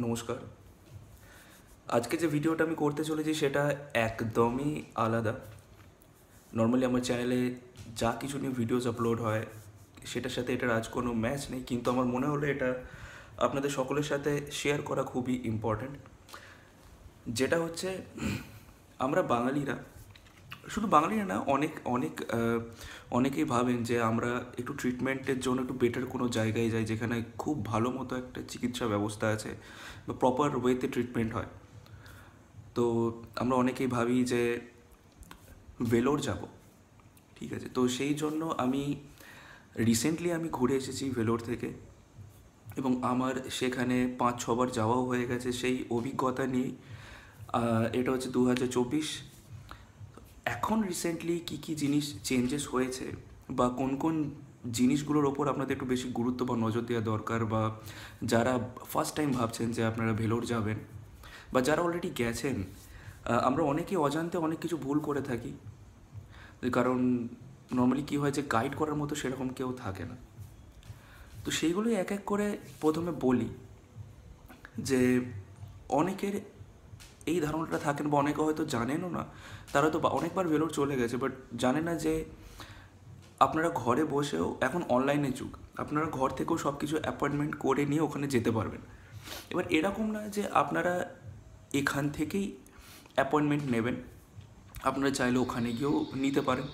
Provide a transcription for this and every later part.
নমস্কার। আজকে যে ভিডিওটা আমি করতে চলেছি সেটা একদমই আলাদা। নর্মালি আমার চ্যানেলে যা কিছু নিয়ে ভিডিওস আপলোড হয় সেটার সাথে এটার আজ কোনো ম্যাচ নেই, কিন্তু আমার মনে হলো এটা আপনাদের সকলের সাথে শেয়ার করা খুবই ইম্পর্ট্যান্ট। যেটা হচ্ছে, আমরা বাঙালিরা, শুধু বাঙালিরা না, অনেক অনেক অনেকেই ভাবেন যে আমরা একটু ট্রিটমেন্টের জন্য একটু বেটার কোনো জায়গায় যাই যেখানে খুব ভালো মতো একটা চিকিৎসা ব্যবস্থা আছে বা প্রপার ওয়েতে ট্রিটমেন্ট হয়। তো আমরা অনেকেই ভাবি যে ভেলোর যাব, ঠিক আছে। তো সেই জন্য রিসেন্টলি আমি ঘুরে এসেছি ভেলোর থেকে, এবং আমার সেখানে 5-6 বার যাওয়াও হয়ে গেছে সেই অভিজ্ঞতা নিয়েই। এটা হচ্ছে 2024। এখন রিসেন্টলি কী কী জিনিস চেঞ্জেস হয়েছে বা কোন কোন জিনিসগুলোর ওপর আপনাদের একটু বেশি গুরুত্ব বা নজর দেওয়া দরকার, বা যারা ফার্স্ট টাইম ভাবছেন যে আপনারা ভেলোর যাবেন বা যারা অলরেডি গেছেন, আমরা অনেকেই অজান্তে অনেক কিছু ভুল করে থাকি। কারণ নর্মালি কী হয় যে গাইড করার মতো সেরকম কেউ থাকে না। তো সেইগুলোই এক এক করে প্রথমে বলি যে অনেকের এই ধারণাটা থাকেন বা অনেকে হয়তো জানেনও না। তারা তো অনেকবার ভেলোর চলে গেছে, বাট জানে না যে আপনারা ঘরে বসেও, এখন অনলাইনের যুগ, আপনারা ঘর থেকেও সব কিছু অ্যাপয়েন্টমেন্ট করে নিয়ে ওখানে যেতে পারবেন। এবার এরকম না যে আপনারা এখান থেকেই অ্যাপয়েন্টমেন্ট নেবেন, আপনারা চাইলে ওখানে গিয়েও নিতে পারেন।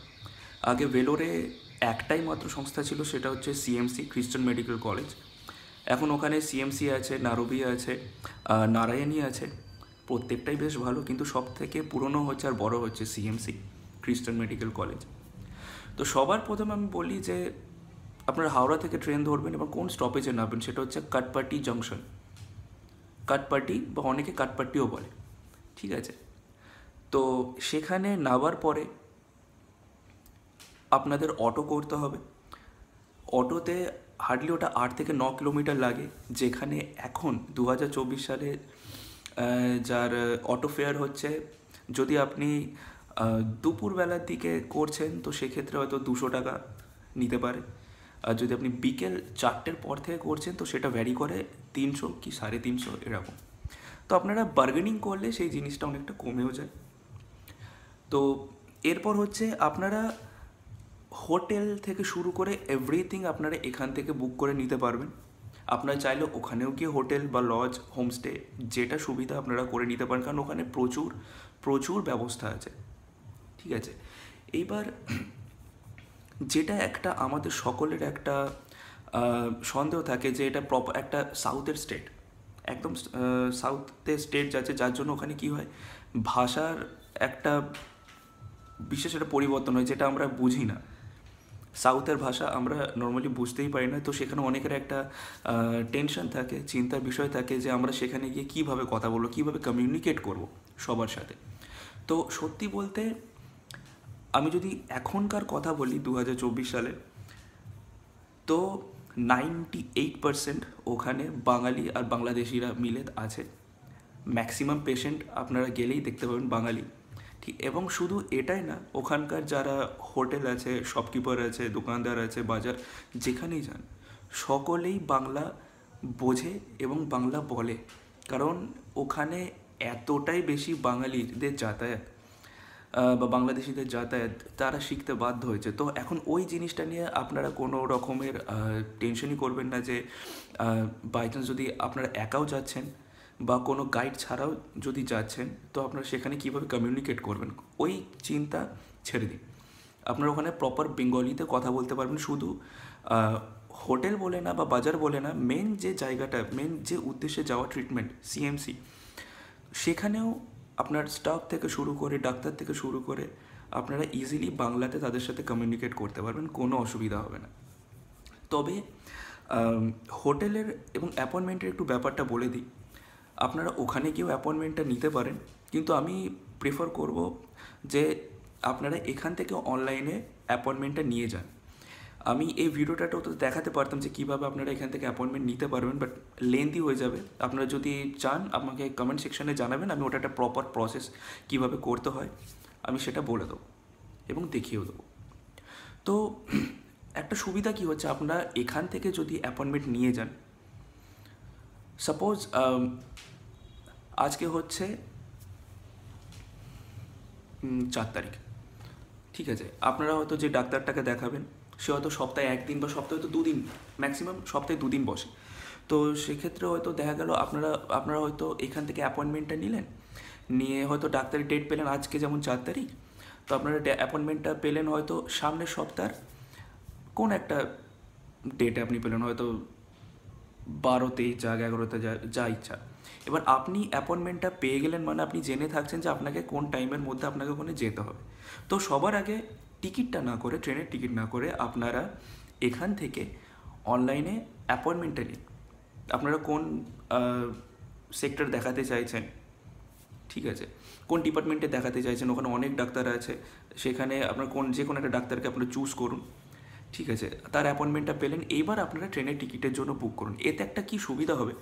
আগে ভেলোরে একটাই মাত্র সংস্থা ছিল, সেটা হচ্ছে সিএমসি, খ্রিস্টান মেডিকেল কলেজ। এখন ওখানে সিএমসি আছে, নারোবিয়া আছে, নারায়ণী আছে। প্রত্যেকটাই বেশ ভালো, কিন্তু সব থেকে পুরনো হচ্ছে আর বড় হচ্ছে সিএমসি, খ্রিস্টান মেডিকেল কলেজ। তো সবার প্রথমে আমি বলি যে আপনারা হাওড়া থেকে ট্রেন ধরবেন এবং কোন স্টপেজে নামবেন, সেটা হচ্ছে কাটপাটি জংশন। কাটপাটি বা অনেকে কাটপাটিও বলে, ঠিক আছে। তো সেখানে নামার পরে আপনাদের অটো করতে হবে। অটোতে হার্ডলি ওটা 8 থেকে 9 কিলোমিটার লাগে, যেখানে এখন 2024 সালে যার অটো ফেয়ার হচ্ছে, যদি আপনি দুপুরবেলার দিকে করছেন তো সেক্ষেত্রে হয়তো 200 টাকা নিতে পারে। আর যদি আপনি বিকেল 4টের পর থেকে করছেন তো সেটা ভ্যারি করে 300 কি 350 এরকম। তো আপনারা বার্গেনিং করলে সেই জিনিসটা অনেকটা কমেও যায়। তো এরপর হচ্ছে আপনারা হোটেল থেকে শুরু করে এভরিথিং আপনারা এখান থেকে বুক করে নিতে পারবেন। আপনারা চাইলে ওখানেও গিয়ে হোটেল বা লজ, হোমস্টে, যেটা সুবিধা আপনারা করে নিতে পারেন, কারণ ওখানে প্রচুর প্রচুর ব্যবস্থা আছে, ঠিক আছে। এইবার যেটা একটা আমাদের সকলের একটা সন্দেহ থাকে যে এটা প্রপার একটা সাউথের স্টেট, একদম সাউথের স্টেট যাচ্ছে, যার জন্য ওখানে কী হয়, ভাষার একটা বিশেষ একটা পরিবর্তন হয় যেটা আমরা বুঝি না। সাউথের ভাষা আমরা নর্মালি বুঝতেই পারি না, তো সেখানে অনেকের একটা টেনশন থাকে, চিন্তার বিষয় থাকে যে আমরা সেখানে গিয়ে কীভাবে কথা বলবো, কীভাবে কমিউনিকেট করব সবার সাথে। তো সত্যি বলতে আমি যদি এখনকার কথা বলি 2024 সালে, তো 98% ওখানে বাঙালি আর বাংলাদেশিরা মিলে আছে। ম্যাক্সিমাম পেশেন্ট আপনারা গেলেই দেখতে পাবেন বাঙালি, ঠিক। এবং শুধু এটাই না, ওখানকার যারা হোটেল আছে, শপকিপার আছে, দোকানদার আছে, বাজার যেখানেই যান, সকলেই বাংলা বোঝে এবং বাংলা বলে। কারণ ওখানে এতটাই বেশি বাঙালিদের যাতায়াত বা বাংলাদেশিদের যাতায়াত, তারা শিখতে বাধ্য হয়েছে। তো এখন ওই জিনিসটা নিয়ে আপনারা কোনো রকমের টেনশনই করবেন না যে বাই চান্স যদি আপনারা একাও যাচ্ছেন বা কোনো গাইড ছাড়াও যদি যাচ্ছেন, তো আপনারা সেখানে কীভাবে কমিউনিকেট করবেন, ওই চিন্তা ছেড়ে দিন। আপনারা ওখানে প্রপার বেঙ্গলিতে কথা বলতে পারবেন। শুধু হোটেল বলে না বা বাজার বলে না, মেন যে জায়গাটা, মেন যে উদ্দেশ্যে যাওয়া ট্রিটমেন্ট সিএমসি, সেখানেও আপনার স্টাফ থেকে শুরু করে, ডাক্তার থেকে শুরু করে, আপনারা ইজিলি বাংলাতে তাদের সাথে কমিউনিকেট করতে পারবেন, কোনো অসুবিধা হবে না। তবে হোটেলের এবং অ্যাপয়েন্টমেন্টের একটু ব্যাপারটা বলে দিই। আপনারা ওখানে গিয়েও অ্যাপয়েন্টমেন্টটা নিতে পারেন, কিন্তু আমি প্রেফার করব যে আপনারা এখান থেকে অনলাইনে অ্যাপয়েন্টমেন্টটা নিয়ে যান। আমি এই ভিডিওটাও তো দেখাতে পারতাম যে কীভাবে আপনারা এখান থেকে অ্যাপয়েন্টমেন্ট নিতে পারবেন, বাট লেন্থি হয়ে যাবে। আপনারা যদি চান আমাকে কমেন্ট সেকশানে জানাবেন, আমি ওটা একটা প্রপার প্রসেস কীভাবে করতে হয় আমি সেটা বলে দেবো এবং দেখিয়েও দেবো। তো একটা সুবিধা কী হচ্ছে, আপনারা এখান থেকে যদি অ্যাপয়েন্টমেন্ট নিয়ে যান, সাপোজ আজকে হচ্ছে 4 তারিখ, ঠিক আছে। আপনারা হয়তো যে ডাক্তারটাকে দেখাবেন সে হয়তো সপ্তাহে 1 দিন বা সপ্তাহে হয়তো 2 দিন, ম্যাক্সিমাম সপ্তাহে 2 দিন বসে। তো সেক্ষেত্রে হয়তো দেখা গেল আপনারা হয়তো এখান থেকে অ্যাপয়েন্টমেন্টটা নিলেন, নিয়ে হয়তো ডাক্তারের ডেট পেলেন আজকে যেমন 4 তারিখ, তো আপনারা অ্যাপয়েন্টমেন্টটা পেলেন হয়তো সামনের সপ্তাহের কোন একটা ডেটে আপনি পেলেন, হয়তো 12-তে যাক 11-তে যা ইচ্ছা। এবার আপনি অ্যাপয়েন্টমেন্টটা পেয়ে গেলেন মানে আপনি জেনে থাকছেন যে আপনাকে কোন টাইমের মধ্যে আপনাকে ওখানে যেতে হবে। তো সবার আগে টিকিটটা না করে, ট্রেনের টিকিট না করে আপনারা এখান থেকে অনলাইনে অ্যাপয়েন্টমেন্টটা নিন। আপনারা কোন সেক্টর দেখাতে চাইছেন, ঠিক আছে, কোন ডিপার্টমেন্টে দেখাতে চাইছেন, ওখানে অনেক ডাক্তার আছে, সেখানে আপনার যে কোনো একটা ডাক্তারকে আপনারা চুজ করুন, ঠিক আছে। তার অ্যাপয়েন্টমেন্টটা পেলেন, এইবার আপনারা ট্রেনের টিকিটের জন্য বুক করুন। এতে একটা কি সুবিধা হবে,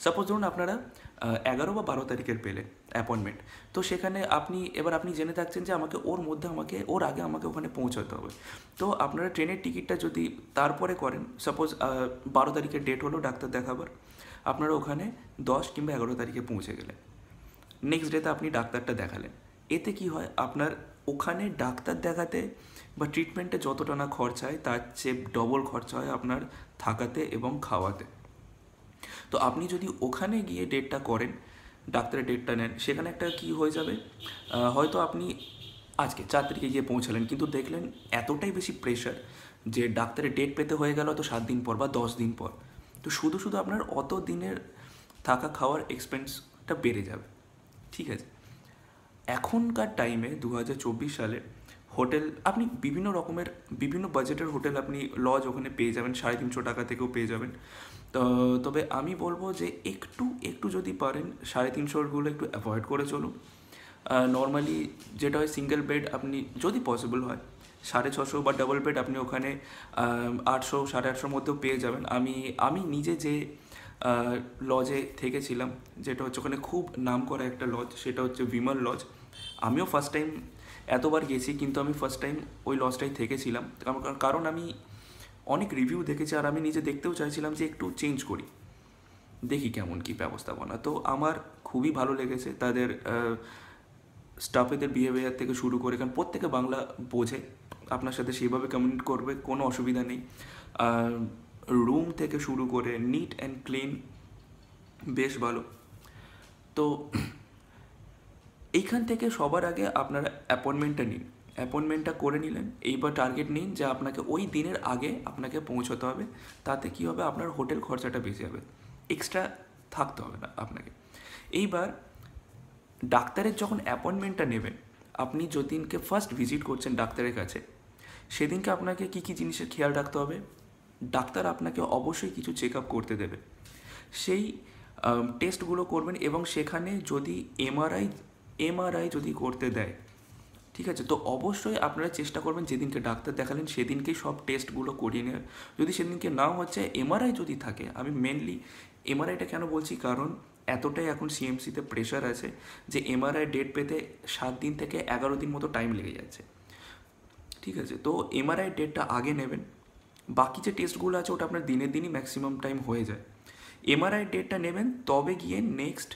সাপোজ ধরুন আপনারা 11 বা 12 তারিখের পেলেন অ্যাপয়েন্টমেন্ট, তো সেখানে আপনি জেনে থাকছেন যে ওর আগে আমাকে ওখানে পৌঁছাতে হবে। তো আপনারা ট্রেনের টিকিটটা যদি তারপরে করেন, সাপোজ 12 তারিখের ডেট হলো ডাক্তার দেখাবার, আপনারা ওখানে 10 কিংবা 11 তারিখে পৌঁছে গেলেন, নেক্সট ডেতে আপনি ডাক্তারটা দেখালেন। এতে কি হয়, আপনার ওখানে ডাক্তার দেখাতে বা ট্রিটমেন্টে যতটা না খরচা হয় তার চেয়ে ডবল খরচা হয় আপনার থাকাতে এবং খাওয়াতে। তো আপনি যদি ওখানে গিয়ে ডেটটা করেন, ডাক্তারের ডেটটা নেন, সেখানে একটা কি হয়ে যাবে, হয়তো আপনি আজকে 4 তারিখে গিয়ে পৌঁছালেন, কিন্তু দেখলেন এতটাই বেশি প্রেশার যে ডাক্তারের ডেট পেতে হয়ে গেল তো 7 দিন পর বা 10 দিন পর। তো শুধু আপনার অত দিনের থাকা খাওয়ার এক্সপেন্সটা বেড়ে যাবে, ঠিক আছে। এখনকার টাইমে 2024 সালে হোটেল আপনি বিভিন্ন বাজেটের হোটেল আপনি লজ ওখানে পেয়ে যাবেন, 350 টাকা থেকেও পেয়ে যাবেন। তো তবে আমি বলবো যে একটু যদি পারেন 350গুলো একটু অ্যাভয়েড করে চলুন। নর্মালি যেটা হয় সিঙ্গেল বেড আপনি যদি পসিবল হয় 650 বা ডাবল বেড আপনি ওখানে 800 850 মধ্যেও পেয়ে যাবেন। আমি নিজে যে লজে থেকেছিলাম, যেটা হচ্ছে ওখানে খুব নাম করা একটা লজ, সেটা হচ্ছে বিমল লজ। আমিও ফার্স্ট টাইম এতবার গেছি, কিন্তু আমি ফার্স্ট টাইম ওই লজটাই থেকেছিলাম, কারণ আমি অনেক রিভিউ দেখেছি আর আমি নিজে দেখতেও চাইছিলাম যে একটু চেঞ্জ করি, দেখি কেমন কী ব্যবস্থাপনা। তো আমার খুবই ভালো লেগেছে তাদের স্টাফেদের বিহেভিয়ার থেকে শুরু করে, কারণ প্রত্যেকে বাংলা বোঝে, আপনার সাথে সেইভাবে কমিউনিকেট করবে, কোনো অসুবিধা নেই। রুম থেকে শুরু করে নিট অ্যান্ড ক্লিন, বেশ ভালো। তো এইখান থেকে সবার আগে আপনারা অ্যাপয়েন্টমেন্টটা নিন, অ্যাপয়েন্টমেন্টটা করে নিলেন, এইবার টার্গেট নিন যে আপনাকে ওই দিনের আগে আপনাকে পৌঁছতে হবে। তাতে কী হবে, আপনার হোটেল খরচাটা বেঁচে যাবে, এক্সট্রা থাকতে হবে না আপনাকে। এইবার ডাক্তারের যখন অ্যাপয়েন্টমেন্টটা নেবেন, আপনি যেদিনকে ফার্স্ট ভিজিট করছেন ডাক্তারের কাছে, সেদিনকে আপনাকে কী কী জিনিসের খেয়াল রাখতে হবে। ডাক্তার আপনাকে অবশ্যই কিছু চেক আপ করতে দেবে, সেই টেস্টগুলো করবেন, এবং সেখানে যদি এমআরআই যদি করতে দেয়, ঠিক আছে, তো অবশ্যই আপনারা চেষ্টা করবেন যেদিনকে ডাক্তার দেখালেন সেদিনকেই সব টেস্টগুলো করিয়ে নেওয়ার। যদি সেদিনকে নাও হচ্ছে, এমআরআই যদি থাকে, আমি মেনলি এমআরআইটা কেন বলছি, কারণ এতটাই এখন সিএমসিতে প্রেশার আছে যে এমআরআই ডেট পেতে 7 দিন থেকে 11 দিন মতো টাইম লেগে যাচ্ছে, ঠিক আছে। তো এমআরআই ডেটটা আগে নেবেন, বাকি যে টেস্টগুলো আছে ওটা আপনার দিনের দিনই ম্যাক্সিমাম টাইম হয়ে যায়। এমআরআই ডেটটা নেবেন, তবে গিয়ে নেক্সট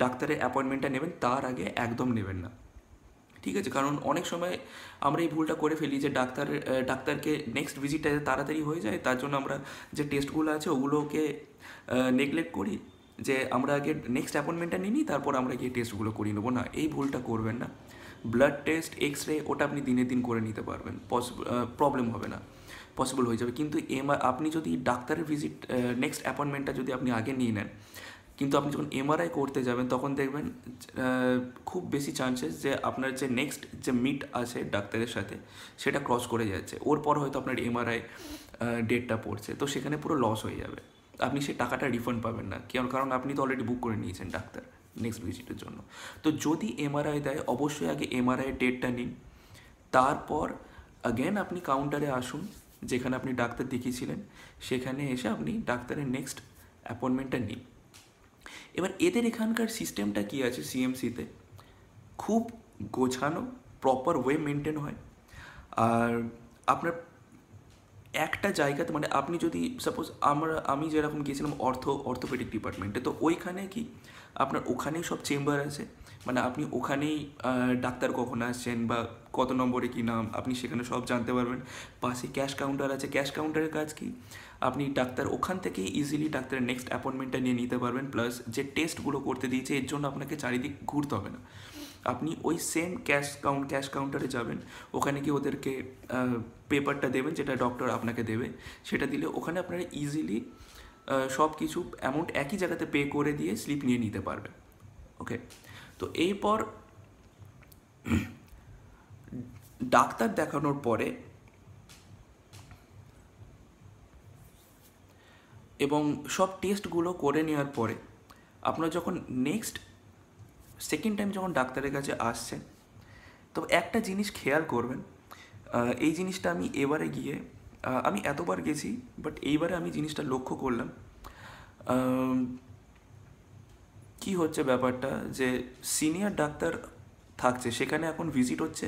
ডাক্তারের অ্যাপয়েন্টমেন্টটা নেবেন, তার আগে একদম নেবেন না, ঠিক আছে। কারণ অনেক সময় আমরা এই ভুলটা করে ফেলি যে ডাক্তারকে নেক্সট ভিজিটটা তাড়াতাড়ি হয়ে যায়, তার জন্য আমরা যে টেস্টগুলো আছে ওগুলোকে নেগলেক্ট করি, যে আমরা আগে নেক্সট অ্যাপয়েন্টমেন্টটা নিই, তারপর আমরা গিয়ে টেস্টগুলো করিয়ে নেবো। না, এই ভুলটা করবেন না। ব্লাড টেস্ট, এক্স-রে ওটা আপনি দিনের দিন করে নিতে পারবেন, প্রবলেম হবে না, পসিবল হয়ে যাবে। কিন্তু আপনি যদি ডাক্তারের নেক্সট অ্যাপয়েন্টমেন্টটা যদি আপনি আগে নিয়ে নেন, কিন্তু আপনি যখন এমআরআই করতে যাবেন তখন দেখবেন খুব বেশি চান্সেস যে আপনার যে নেক্সট যে মিট আছে ডাক্তারের সাথে সেটা ক্রস করে যাচ্ছে, ওর পর হয়তো আপনার এমআরআই ডেটটা পড়ছে, তো সেখানে পুরো লস হয়ে যাবে, আপনি সেই টাকাটা রিফান্ড পাবেন না, কারণ আপনি তো অলরেডি বুক করে নিয়েছেন ডাক্তার নেক্সট ভিজিটের জন্য। তো যদি এমআরআই দেয়, অবশ্যই আগে এমআরআই ডেটটা নিন, তারপর অ্যাগেন আপনি কাউন্টারে আসুন যেখানে আপনি ডাক্তার দেখিয়েছিলেন, সেখানে এসে আপনি ডাক্তারের নেক্সট অ্যাপয়েন্টমেন্টটা নিন। এবার এদের এখানকার সিস্টেমটা কী আছে, সিএমসিতে খুব গোছানো, প্রপার ওয়ে মেনটেন হয়, আর আপনার একটা জায়গাতে মানে আপনি যদি সাপোজ আমি যেরকম গিয়েছিলাম অর্থোপেডিক ডিপার্টমেন্টে, তো ওইখানে কি আপনার ওখানেই সব চেম্বার আছে, মানে আপনি ওখানেই ডাক্তার কখন আসছেন বা কত নম্বরে কী নাম আপনি সেখানে সব জানতে পারবেন। পাশে ক্যাশ কাউন্টার আছে, ক্যাশ কাউন্টারের কাজ কি আপনি ডাক্তার ওখান থেকেই ইজিলি ডাক্তারের নেক্সট অ্যাপয়েন্টমেন্টটা নিয়ে নিতে পারবেন, প্লাস যে টেস্টগুলো করতে দিয়েছে এর জন্য আপনাকে চারিদিক ঘুরতে হবে না। আপনি ওই সেম ক্যাশ কাউন্টারে যাবেন, ওখানে গিয়ে ওদেরকে পেপারটা দেবেন যেটা ডক্টর আপনাকে দেবে, সেটা দিলে ওখানে আপনারা ইজিলি সব কিছু অ্যামাউন্ট একই জায়গাতে পে করে দিয়ে স্লিপ নিয়ে নিতে পারবেন। ওকে, তো এরপর ডাক্তার দেখানোর পরে এবং সব টেস্টগুলো করে নেওয়ার পরে আপনার যখন সেকেন্ড টাইম যখন ডাক্তারের কাছে আসছেন, তো একটা জিনিস খেয়াল করবেন। এই জিনিসটা আমি এবারে গিয়ে আমি এতবার গেছি, বাট এইবারে আমি জিনিসটা লক্ষ্য করলাম। কি হচ্ছে ব্যাপারটা, যে সিনিয়র ডাক্তার থাকছে সেখানে এখন ভিজিট হচ্ছে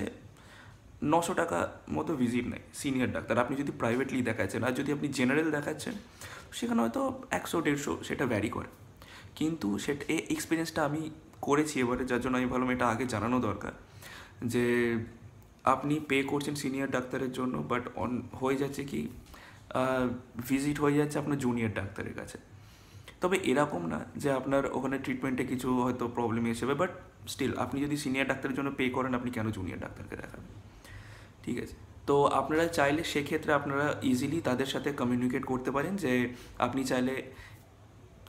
900 টাকা মতো ভিজিট নেয় সিনিয়র ডাক্তার, আপনি যদি প্রাইভেটলি দেখাচ্ছেন। আর যদি আপনি জেনারেল দেখাচ্ছেন সেখানে হয়তো 100-150 সেটা ভ্যারি করে। কিন্তু সেটা এই এক্সপিরিয়েন্সটা আমি করেছি এবারে, যার জন্য আমি ভাবলাম এটা আগে জানানো দরকার, যে আপনি পে করছেন সিনিয়র ডাক্তারের জন্য, বাট হয়ে যাচ্ছে কি ভিজিট হয়ে যাচ্ছে আপনার জুনিয়র ডাক্তারের কাছে। তবে এরকম না যে আপনার ওখানে ট্রিটমেন্টে কিছু হয়তো প্রবলেম এসেবে, বাট স্টিল আপনি যদি সিনিয়র ডাক্তারের জন্য পে করেন, আপনি কেন জুনিয়র ডাক্তারকে দেখাবেন? ঠিক আছে, তো আপনারা চাইলে সেক্ষেত্রে আপনারা ইজিলি তাদের সাথে কমিউনিকেট করতে পারেন যে আপনি চাইলে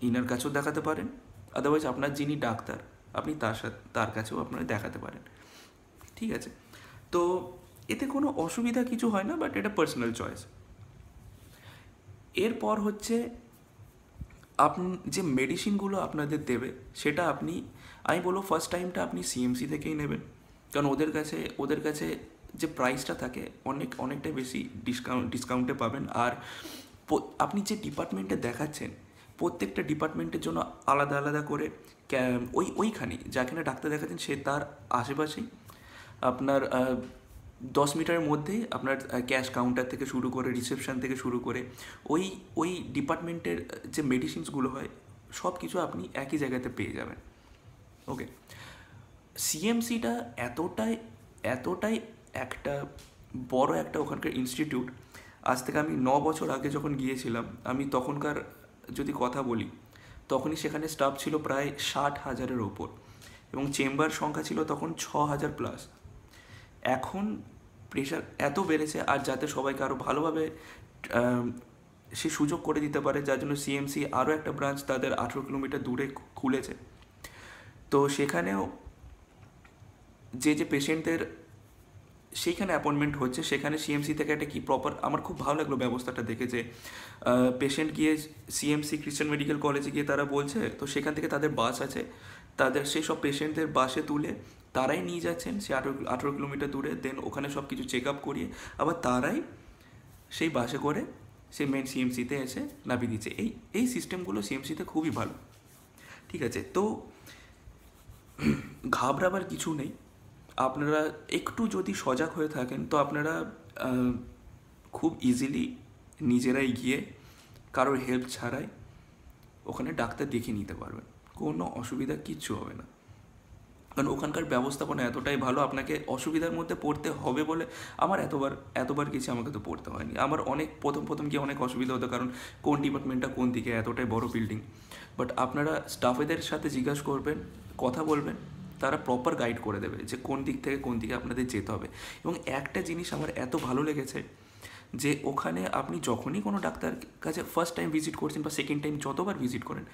ইনার কাছেও দেখাতে পারেন, আদারওয়াইজ আপনার যিনি ডাক্তার আপনি তার কাছেও আপনারা দেখাতে পারেন। ঠিক আছে, তো এতে কোনো অসুবিধা কিছু হয় না, বাট এটা পার্সোনাল চয়েস। এরপর হচ্ছে আপনি যে মেডিসিনগুলো আপনাদের দেবে সেটা আমি বলবো ফার্স্ট টাইমটা আপনি সিএমসি থেকেই নেবেন, কারণ ওদের কাছে যে প্রাইসটা থাকে অনেকটাই বেশি ডিসকাউন্টে পাবেন। আর আপনি যে ডিপার্টমেন্টে দেখাচ্ছেন প্রত্যেকটা ডিপার্টমেন্টের জন্য আলাদা আলাদা করে ওইখানেই যেখানে ডাক্তার দেখাচ্ছেন সে তার আশেপাশেই আপনার 10 মিটারের মধ্যেই আপনার ক্যাশ কাউন্টার থেকে শুরু করে রিসেপশন থেকে শুরু করে ওই ডিপার্টমেন্টের যে মেডিসিনসগুলো হয় সব কিছু আপনি একই জায়গাতে পেয়ে যাবেন। ওকে, সিএমসিটা এতটাই একটা বড় একটা ওখানকার ইনস্টিটিউট। আজ থেকে আমি 9 বছর আগে যখন গিয়েছিলাম, আমি তখনকার যদি কথা বলি, তখনই সেখানে স্টাফ ছিল প্রায় 60,000-এর ওপর এবং চেম্বার সংখ্যা ছিল তখন 6,000 প্লাস। এখন প্রেশার এত বেড়েছে, আর যাতে সবাইকে আরও ভালোভাবে সে সুযোগ করে দিতে পারে, যার জন্য সিএমসি আরও একটা ব্রাঞ্চ তাদের 18 কিলোমিটার দূরে খুলেছে। তো সেখানেও যে পেশেন্টদের সেইখানে অ্যাপয়েন্টমেন্ট হচ্ছে, সেখানে সিএমসি থেকে একটা কি প্রপার, আমার খুব ভালো লাগলো ব্যবস্থাটা দেখে, যে পেশেন্ট গিয়ে সিএমসি খ্রিস্টান মেডিকেল কলেজে গিয়ে তারা বলছে, তো সেখান থেকে তাদের বাস আছে, তাদের সেই সব পেশেন্টদের বাসে তুলে তারাই নিয়ে যাচ্ছেন সে 18 কিলোমিটার দূরে, দেন ওখানে সব কিছু চেক আপ করিয়ে আবার তারাই সেই বাসে করে সেই মেন সিএমসিতে এসে নামিয়ে দিচ্ছে। এই সিস্টেমগুলো সিএমসিতে খুবই ভালো। ঠিক আছে, তো ঘাবড়াবার কিছু নেই। আপনারা একটু যদি সজাগ হয়ে থাকেন তো আপনারা খুব ইজিলি নিজেরাই গিয়ে কারোর হেল্প ছাড়াই ওখানে ডাক্তার দেখিয়ে নিতে পারবেন, কোনো অসুবিধা কিচ্ছু হবে না। কারণ ওখানকার ব্যবস্থাপনা এতটাই ভালো, আপনাকে অসুবিধার মধ্যে পড়তে হবে বলে আমার এতবার গেছি, আমাকে তো পড়তে হয়নি। আমার প্রথম গিয়ে অনেক অসুবিধা হতো, কারণ কোন ডিপার্টমেন্টটা কোন দিকে, এতটাই বড় বিল্ডিং। বাট আপনারা স্টাফেদের সাথে জিজ্ঞাসা করবেন, কথা বলবেন, তারা প্রপার গাইড করে দেবে যে কোন দিক থেকে কোন দিকে আপনাদের যেতে হবে। এবং একটা জিনিস আমার এত ভালো লেগেছে যে ওখানে আপনি যখনই কোনো ডাক্তার কাছে ফার্স্ট টাইম ভিজিট করছেন বা সেকেন্ড টাইম যতবার ভিজিট করেন,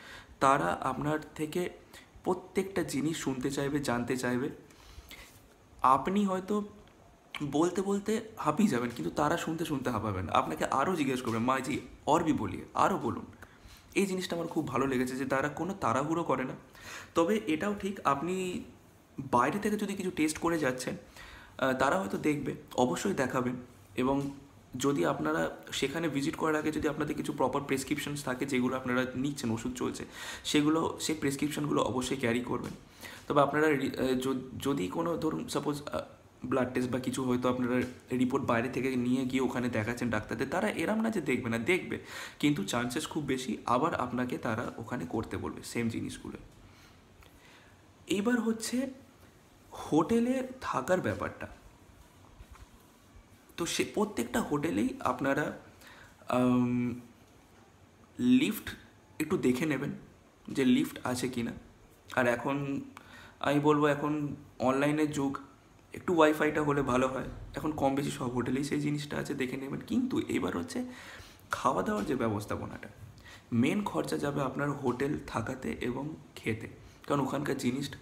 তারা আপনার থেকে প্রত্যেকটা জিনিস শুনতে চাইবে, জানতে চাইবে। আপনি হয়তো বলতে বলতে হাঁপিয়ে যাবেন, কিন্তু তারা শুনতে হাঁপাবেন, আপনাকে আরও জিজ্ঞেস করবেন, মা জি और भी বলিয়ে, আরও বলুন। এই জিনিসটা আমার খুব ভালো লেগেছে যে তারা কোনো তাড়াহুড়ো করে না। তবে এটাও ঠিক, আপনি বাইরে থেকে যদি কিছু টেস্ট করে যাচ্ছেন, তারা হয়তো দেখবে, অবশ্যই দেখাবেন। এবং যদি আপনারা সেখানে ভিজিট করার আগে যদি আপনাদের কিছু প্রপার প্রেসক্রিপশনস থাকে যেগুলো আপনারা নিচ্ছেন, ওষুধ চলছে, সেই প্রেসক্রিপশনগুলো অবশ্যই ক্যারি করবেন। তবে আপনারা যদি কোনো ধরুন সাপোজ ব্লাড টেস্ট বা কিছু হয়তো আপনারা রিপোর্ট বাইরে থেকে নিয়ে গিয়ে ওখানে দেখাচ্ছেন ডাক্তারদের, তারা এরম না যে দেখবে না, দেখবে, কিন্তু চান্সেস খুব বেশি আবার আপনাকে তারা ওখানে করতে বলবে সেম জিনিসগুলো। এইবার হচ্ছে হোটেলে থাকার ব্যাপারটা। তো সে প্রত্যেকটা হোটেলেই আপনারা লিফট একটু দেখে নেবেন যে লিফট আছে কি না। আর এখন আমি বলবো এখন অনলাইনের যুগ, একটু ওয়াইফাইটা হলে ভালো হয়। এখন কম বেশি সব হোটেলেই সেই জিনিসটা আছে, দেখে নেবেন। কিন্তু এবার হচ্ছে খাওয়া দাওয়ার যে ব্যবস্থাপনাটা, মেন খরচা যাবে আপনার হোটেল থাকাতে এবং খেতে, কারণ ওখানকার জিনিসটা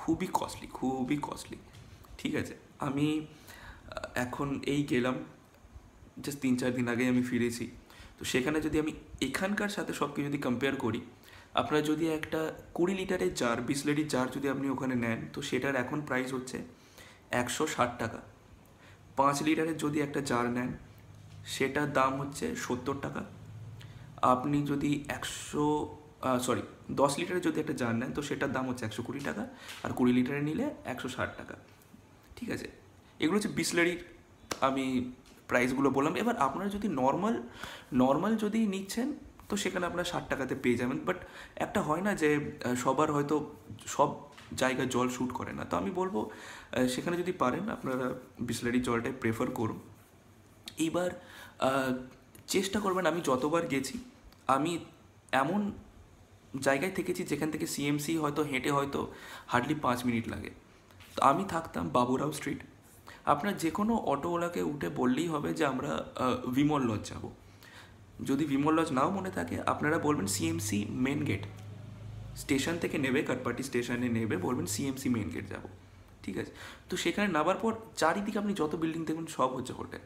খুবই কস্টলি, খুবই কস্টলি। ঠিক আছে, আমি এখন এই গেলাম জাস্ট 3-4 দিন আগে আমি ফিরেছি। তো সেখানে যদি আমি এখানকার সাথে সব কিছু যদি কম্পেয়ার করি, আপনারা যদি একটা 20 লিটারের জার, 20 লিটারের জার যদি আপনি ওখানে নেন, তো সেটার এখন প্রাইস হচ্ছে 160 টাকা। 5 লিটারের যদি একটা জার নেন, সেটার দাম হচ্ছে 70 টাকা। আপনি যদি 10 লিটারের যদি একটা জার নেন, তো সেটার দাম হচ্ছে 120 টাকা। আর 20 লিটারের নিলে 160 টাকা। ঠিক আছে, এগুলো হচ্ছে বিসলারির আমি প্রাইসগুলো বললাম। এবার আপনারা যদি নর্মাল যদি নিচ্ছেন, তো সেখানে আপনারা 60 টাকাতে পেয়ে যাবেন। বাট একটা হয় না যে সবার হয়তো সব জায়গায় জল শ্যুট করে না, তো আমি বলবো সেখানে যদি পারেন আপনারা বিসলারির জলটাই প্রেফার করুন। এইবার চেষ্টা করবেন, আমি যতবার গেছি আমি এমন জায়গায় থেকেছি যেখান থেকে সিএমসি হয়তো হেঁটে হয়তো হার্ডলি 5 মিনিট লাগে। তো আমি থাকতাম বাবুরাও স্ট্রিট। আপনার যে কোনো অটোওয়ালাকে উঠে বললেই হবে যে আমরা বিমল লজ যাব। যদি বিমল লজ নাও মনে থাকে, আপনারা বলবেন সিএমসি মেন গেট, স্টেশন থেকে নেবে, কাটপাটি স্টেশনে নেবে, বলবেন সিএমসি মেন গেট যাব। ঠিক আছে, তো সেখানে নামার পর চারিদিকে আপনি যত বিল্ডিং দেখবেন সব হচ্ছে হোটেল,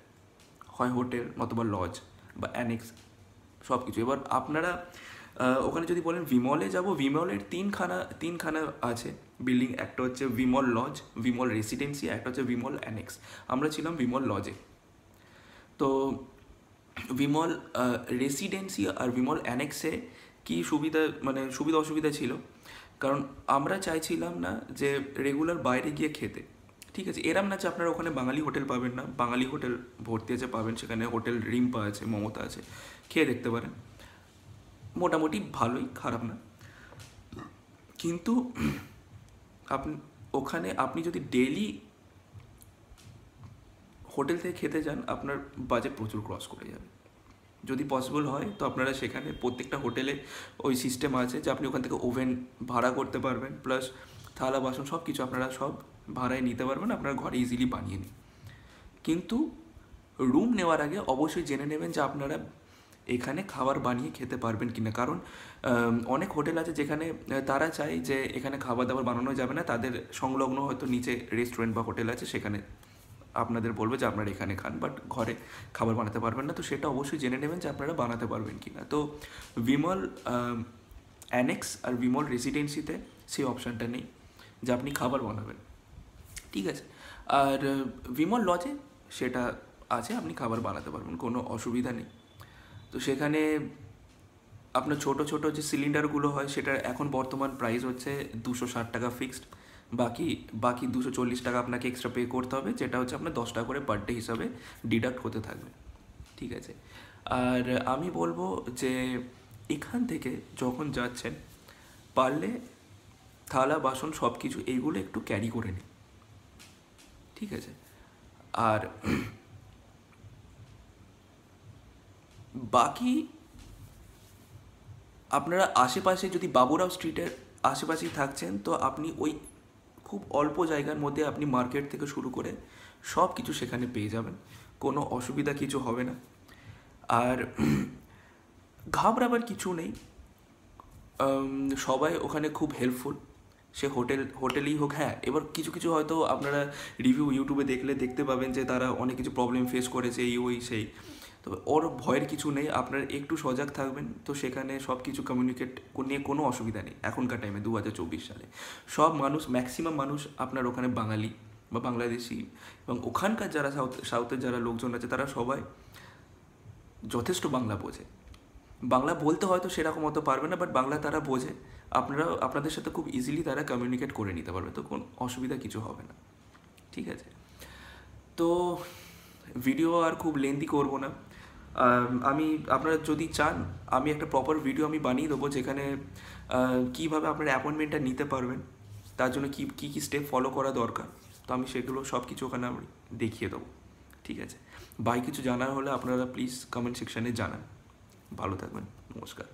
হয় হোটেল নতুবা লজ বা অ্যানেক্স, সব কিছু। এবার আপনারা ওখানে যদি বলেন বিমলে যাব, বিমলের তিনখানা আছে বিল্ডিং। একটা হচ্ছে বিমল লজ, বিমল রেসিডেন্সি, একটা হচ্ছে বিমল অ্যানেক্স। আমরা ছিলাম বিমল লজে। তো বিমল রেসিডেন্সি আর বিমল অ্যানেক্সে কি সুবিধা অসুবিধা ছিল, কারণ আমরা চাইছিলাম না যে রেগুলার বাইরে গিয়ে খেতে। ঠিক আছে, এরম না যে আপনারা ওখানে বাঙালি হোটেল পাবেন না, বাঙালি হোটেল ভর্তি আছে, পাবেন। সেখানে হোটেল রিম্পা আছে, মমতা আছে, খেয়ে দেখতে পারেন, মোটামুটি ভালোই, খারাপ না। কিন্তু আপনি যদি ডেইলি হোটেল থেকে খেতে যান, আপনার বাজেট প্রচুর ক্রস করে যাবে। যদি পসিবল হয় তো আপনারা সেখানে প্রত্যেকটা হোটেলে ওই সিস্টেম আছে যে আপনি ওখান থেকে ওভেন ভাড়া করতে পারবেন, প্লাস থালা বাসন সব কিছু আপনারা সব ভাড়ায় নিতে পারবেন, আপনার ঘরে ইজিলি বানিয়ে নিন। কিন্তু রুম নেওয়ার আগে অবশ্যই জেনে নেবেন যে আপনারা এখানে খাবার বানিয়ে খেতে পারবেন কি না। কারণ অনেক হোটেল আছে যেখানে তারা চায় যে এখানে খাবার দাবার বানানো যাবে না, তাদের সংলগ্ন হয়তো নিচে রেস্টুরেন্ট বা হোটেল আছে, সেখানে আপনাদের বলবে যে আপনারা এখানে খান, বাট ঘরে খাবার বানাতে পারবেন না। তো সেটা অবশ্যই জেনে নেবেন যে আপনারা বানাতে পারবেন কি না। তো বিমল অ্যানেক্স আর বিমল রেসিডেন্সিতে সেই অপশানটা নেই যে আপনি খাবার বানাবেন। ঠিক আছে, আর বিমল লজে সেটা আছে, আপনি খাবার বানাতে পারবেন, কোনো অসুবিধা নেই। তো সেখানে আপনার ছোটো ছোটো যে সিলিন্ডারগুলো হয়, সেটার এখন বর্তমান প্রাইস হচ্ছে 260 টাকা ফিক্সড। বাকি 240 টাকা আপনাকে এক্সট্রা পে করতে হবে, যেটা হচ্ছে আপনার 10 টাকা করে পার ডে হিসাবে ডিডাক্ট হতে থাকবে। ঠিক আছে, আর আমি বলবো যে এখান থেকে যখন যাচ্ছেন, পারলে থালা বাসন সব কিছু এইগুলো একটু ক্যারি করে নিন। ঠিক আছে, আর বাকি আপনারা আশেপাশে যদি বাবুরাও স্ট্রিটের আশেপাশেই থাকছেন, তো আপনি ওই খুব অল্প জায়গার মধ্যে আপনি মার্কেট থেকে শুরু করে সব কিছু সেখানে পেয়ে যাবেন, কোনো অসুবিধা কিছু হবে না। আর ঘাবড়াবার কিছু নেই, সবাই ওখানে খুব হেল্পফুল, সে হোটেলই হোক। হ্যাঁ, এবার কিছু কিছু হয়তো আপনারা রিভিউ ইউটিউবে দেখতে পাবেন যে তারা অনেক কিছু প্রবলেম ফেস করেছে, এই ওই সেই। তো ওর ভয়ের কিছু নেই, আপনারা একটু সজাগ থাকবেন, তো সেখানে সব কিছু কমিউনিকেট নিয়ে কোনো অসুবিধা নেই। এখনকার টাইমে 2024 সালে সব মানুষ, ম্যাক্সিমাম মানুষ আপনার ওখানে বাঙালি বা বাংলাদেশি, এবং ওখানকার যারা সাউথের যারা লোকজন আছে তারা সবাই যথেষ্ট বাংলা বোঝে। বাংলা বলতে হয়তো সেরকম অত পারবে না, বাট বাংলা তারা বোঝে, আপনাদের সাথে খুব ইজিলি তারা কমিউনিকেট করে নিতে পারবে, তো কোনো অসুবিধা কিছু হবে না। ঠিক আছে, তো ভিডিও আর খুব লেন্দি করব না। আমি, আপনারা যদি চান আমি একটা প্রপার ভিডিও আমি বানিয়ে দেবো, যেখানে কীভাবে আপনার অ্যাপয়েন্টমেন্টটা নিতে পারবেন, তার জন্য কী কী কী স্টেপ ফলো করা দরকার, তো আমি সেগুলো সব কিছু ওখানে আমি দেখিয়ে দেবো। ঠিক আছে, বাই কিছু জানার হলে আপনারা প্লিজ কমেন্ট সেকশানে জানান। ভালো থাকবেন, নমস্কার।